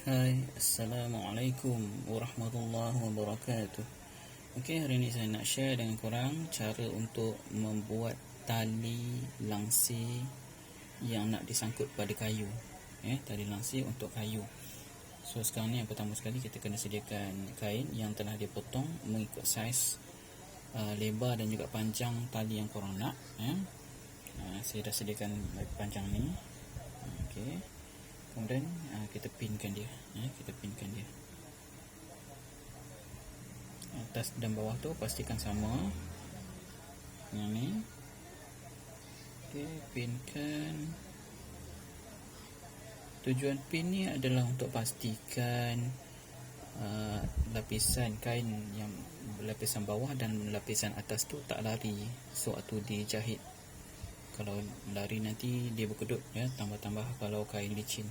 Hai, Assalamualaikum warahmatullahi wabarakatuh. Okey, hari ini saya nak share dengan korang cara untuk membuat tali langsir yang nak disangkut pada kayu. Tali langsir untuk kayu. So sekarang ni yang pertama sekali kita kena sediakan kain yang telah dipotong mengikut saiz lebar dan juga panjang tali yang korang nak. Saya dah sediakan panjang ni. Okey. Kemudian kita pinkan dia. Kita pinkan dia. Atas dan bawah tu pastikan sama. Yang ni. Okey, pinkan. Tujuan pin ni adalah untuk pastikan lapisan kain yang lapisan bawah dan lapisan atas tu tak lari sewaktu dijahit. Kalau lari nanti dia berkedut, tambah-tambah kalau kain licin.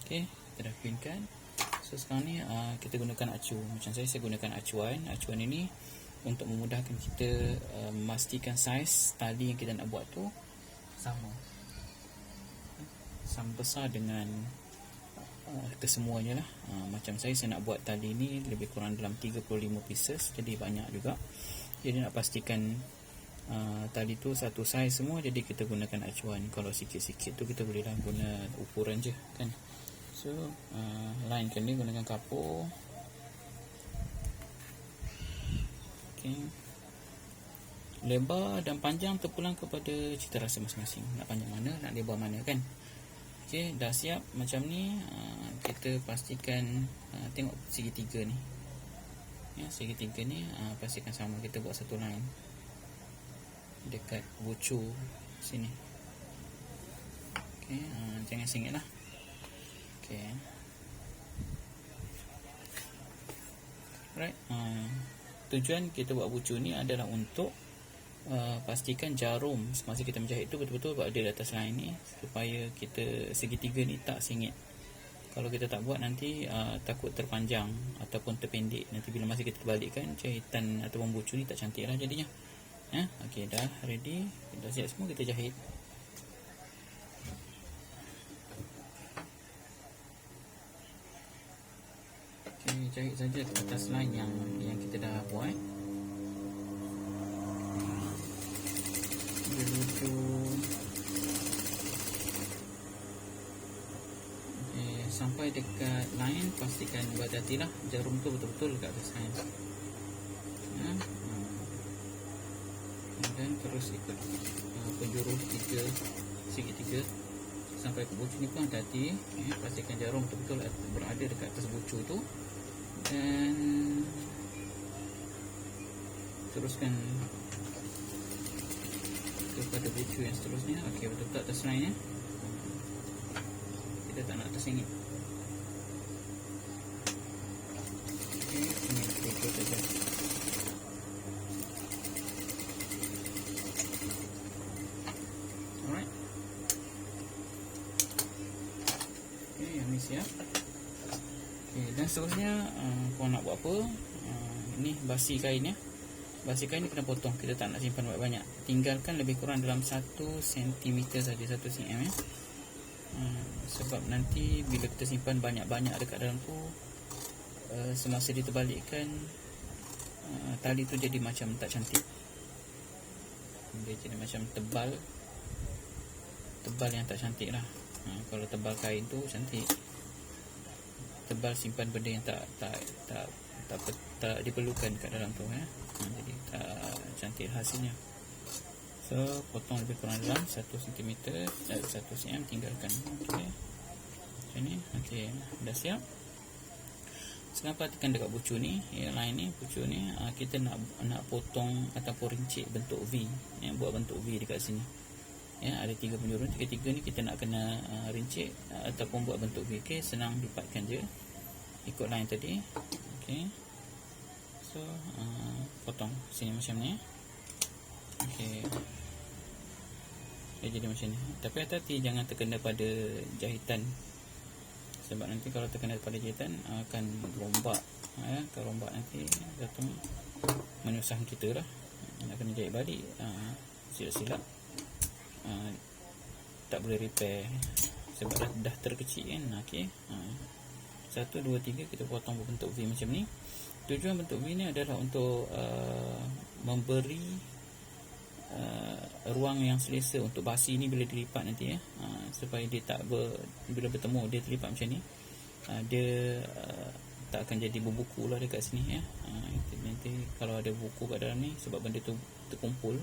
Okey, kita dah pinkan. So sekarang ni kita gunakan acu. Macam saya gunakan acuan. Acuan ini untuk memudahkan kita memastikan saiz tali yang kita nak buat tu sama besar dengan kesemuanya lah. Macam saya nak buat tali ni lebih kurang dalam 35 pieces, jadi banyak juga. Jadi nak pastikan tali tu satu saiz semua, jadi kita gunakan acuan. Kalau sikit-sikit tu kita boleh lah guna ukuran je kan. So linekan dia gunakan kapur. Okay. Lebar dan panjang terpulang kepada cita rasa masing-masing. Nak panjang mana, nak lebar mana kan. Okay, dah siap macam ni. Kita pastikan tengok segitiga ni. Segitiga ni pastikan sama. Kita buat satu line dekat bucu sini. Okay, jangan singit lah. Okay. Right. Tujuan kita buat bucu ni adalah untuk pastikan jarum semasa kita menjahit tu betul-betul berada di atas line ni, supaya kita segitiga ni tak singit. Kalau kita tak buat nanti takut terpanjang ataupun terpendek. Nanti bila masa kita terbalikkan, jahitan ataupun bucu ni tak cantik lah jadinya. Okey, dah ready. Dah siap semua, kita jahit. Okey, jahit saja ke atas line yang kita dah buat. Sampai dekat line, pastikan berhati-hatilah jarum tu betul-betul dekat atas line. Dan terus ikut penjuru segitiga sampai ke bucu ni pun hati-hati. Pastikan jarum betul-betul berada dekat atas bucu tu, dan teruskan kepada bucu yang seterusnya. Okey, betul-betul atas line ya. Kita tak nak tersingit. Okey, ini ikut saja. Alright. Okey, yang ni siap. Okey, dan seterusnya korang nak buat apa? Ini basi kain ya. Basi kain ni kena potong. Kita tak nak simpan banyak-banyak. Tinggalkan lebih kurang dalam 1 cm saja, 1 cm ya. Sebab nanti bila kita simpan banyak-banyak dekat dalam tu, semasa diterbalikkan, tali tu jadi macam tak cantik. Dia jadi macam tebal yang tak cantik lah. Kalau tebal kain tu cantik, tebal simpan benda yang tak diperlukan kat dalam tu ya. Jadi tak cantik hasilnya. So potong lebih kurang dalam 1 cm, 1 cm, tinggalkan. Okey, macam ni. Okey, dah siap. Sekarang perhatikan dekat bucu ni, line ni, bucu ni, kita nak potong ataupun rincik bentuk V. Buat bentuk V dekat sini. Ada 3 penjuru, tiga-tiga ni kita nak kena rincik ataupun buat bentuk V. Okey, senang lipatkan je ikut line tadi. Okey, so potong sini macam ni. Okey, dia jadi macam ni. Tapi hati-hati jangan terkena pada jahitan, sebab nanti kalau terkena pada jahitan akan rombak. Kalau rombak nanti datang menyusahkan kita lah. Nak kena jahit balik, silap-silap tak boleh repair sebab dah terkecil kan. Okey, 1, 2, 3 kita potong berbentuk V macam ni. Tujuan bentuk V ni adalah untuk memberi ruang yang selesa untuk basi ni bila dilipat nanti supaya dia tak bila bertemu dia terlipat macam ni, dia tak akan jadi berbuku lah dekat sini nanti kalau ada buku kat dalam ni, sebab benda tu terkumpul,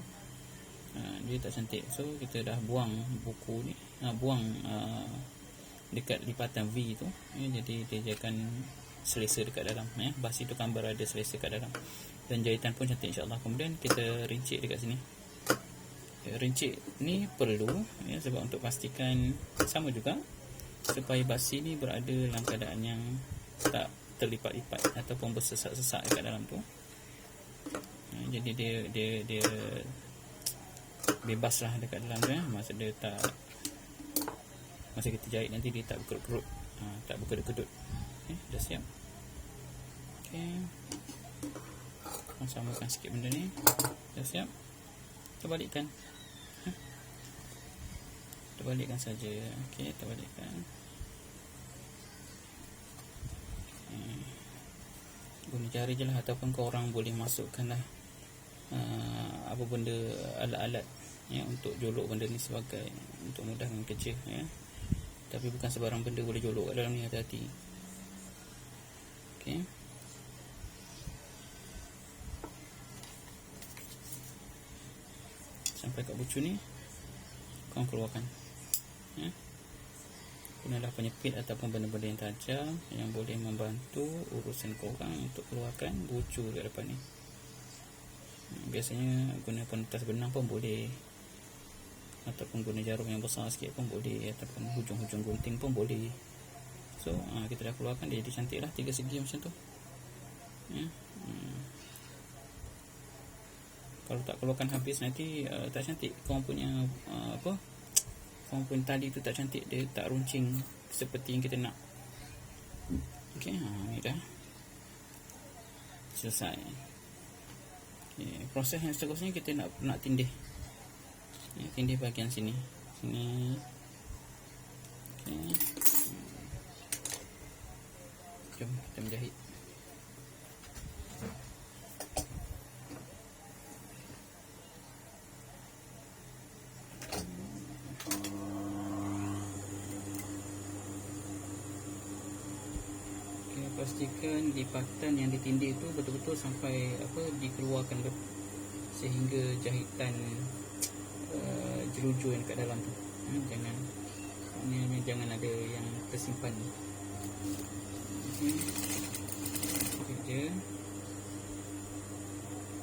dia tak cantik. So kita dah buang buku ni, buang dekat lipatan V tu, jadi dia akan selesa dekat dalam, basi tu kan berada selesa kat dalam, dan jahitan pun cantik insyaAllah. Kemudian kita rincik dekat sini. Rincik ni perlu sebab untuk pastikan sama juga supaya basi ni berada dalam keadaan yang tak terlipat-lipat ataupun bersesak-sesak dekat dalam tu. Jadi dia bebas lah dekat dalam tu, masa dia tak, masa kita jahit nanti dia tak berkerut-kerut, tak berkedut-kedut. Dah siap. Samakan sikit benda ni. Dah siap. Kita balikkan. Kita balikkan saja. Kita balikkan. Guna jari je lah, ataupun korang boleh masukkan lah apa benda, alat-alat untuk jolok benda ni sebagai untuk mudahkan kerja tapi bukan sebarang benda boleh jolok kat dalam ni, hati-hati. Sampai kat bucu ni korang keluarkan. Gunalah penyepit ataupun benda-benda yang tajam yang boleh membantu urusan korang untuk keluarkan bucu kat depan ni. Biasanya guna pentas benang pun boleh, ataupun guna jarum yang besar sikit pun boleh, ataupun hujung-hujung gunting pun boleh. So kita dah keluarkan, dia jadi cantik lah 3 segi macam tu. Kalau tak keluarkan habis nanti tak cantik. Korang punya korang punya tali tu tak cantik, dia tak runcing seperti yang kita nak. Ni dah selesai. Proses yang seterusnya kita nak tindih. Tindih bahagian sini. Jom kita menjahit. Pastikan lipatan yang ditindih itu betul-betul sampai dikeluarkan sehingga jahitan jeruju yang kat dalam tu. Jangan ada yang tersimpan.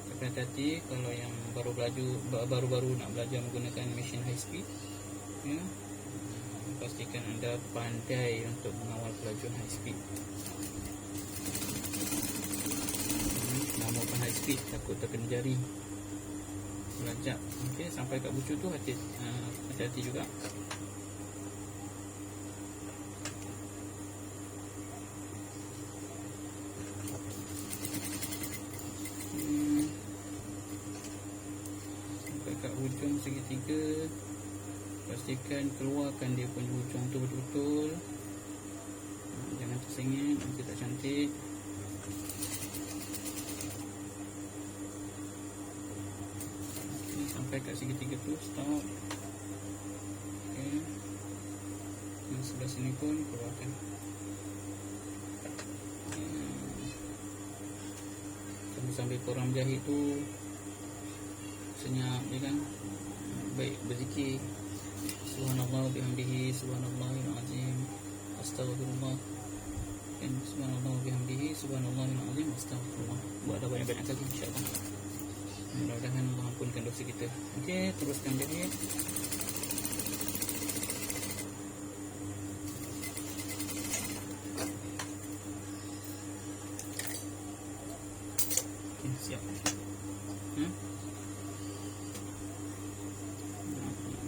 Tapi hati-hati kalau yang baru-baru nak belajar menggunakan mesin high speed, pastikan anda pandai untuk mengawal pelajuran high speed. Maupun high speed takut terkena jari melajak. Sampai kat bucu tu hati-hati juga. Sampai kat hujung segitiga, pastikan keluarkan dia punya hujung tu betul-betul. Jangan tersengit, nanti tak cantik. Sampai kat segitiga tu stop. Yang sebelah sini pun keluarkan. Sambil korang jahit tu senyap je kan. Baik berzikir subhanallah bihamdihi subhanallahil azim astagfirullah, subhanallah bihamdihi subhanallahil azim astagfirullah. Buatlah banyak-banyak kali insyaAllah. Mudah-mudahan Allah ampunkan dosa kita. Teruskan jahit. Siap.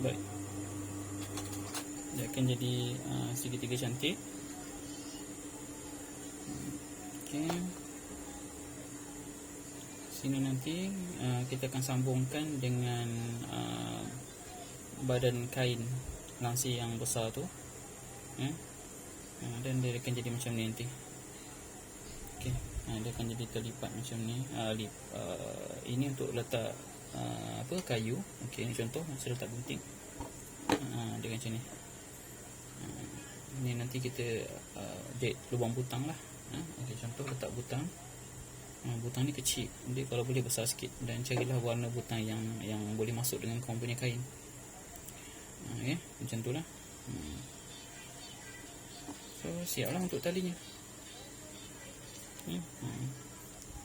Baik. Dia akan jadi segitiga cantik. Sini nanti kita akan sambungkan dengan badan kain langsir yang besar tu. Dan dia akan jadi macam ni nanti. Okey, dia akan jadi terlipat macam ni. Ini untuk letak kayu. Okey, ini contoh saya letak gunting. Dia macam ni. Ini nanti kita jahit lubang butang lah. Okey, contoh letak butang. Butang ni kecil, dia kalau boleh besar sikit, dan carilah warna butang yang boleh masuk dengan kamu punya kain. Okey, macam tu lah. So siap lah untuk talinya.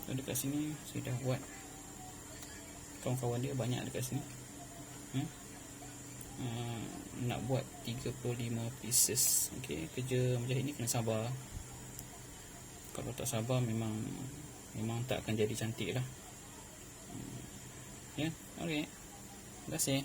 So dekat sini saya dah buat, kawan-kawan dia banyak dekat sini. Nak buat 35 pieces. Okey, kerja menjahit ni kena sabar. Kalau tak sabar memang tak akan jadi cantik lah. Ya, okey. Terima kasih.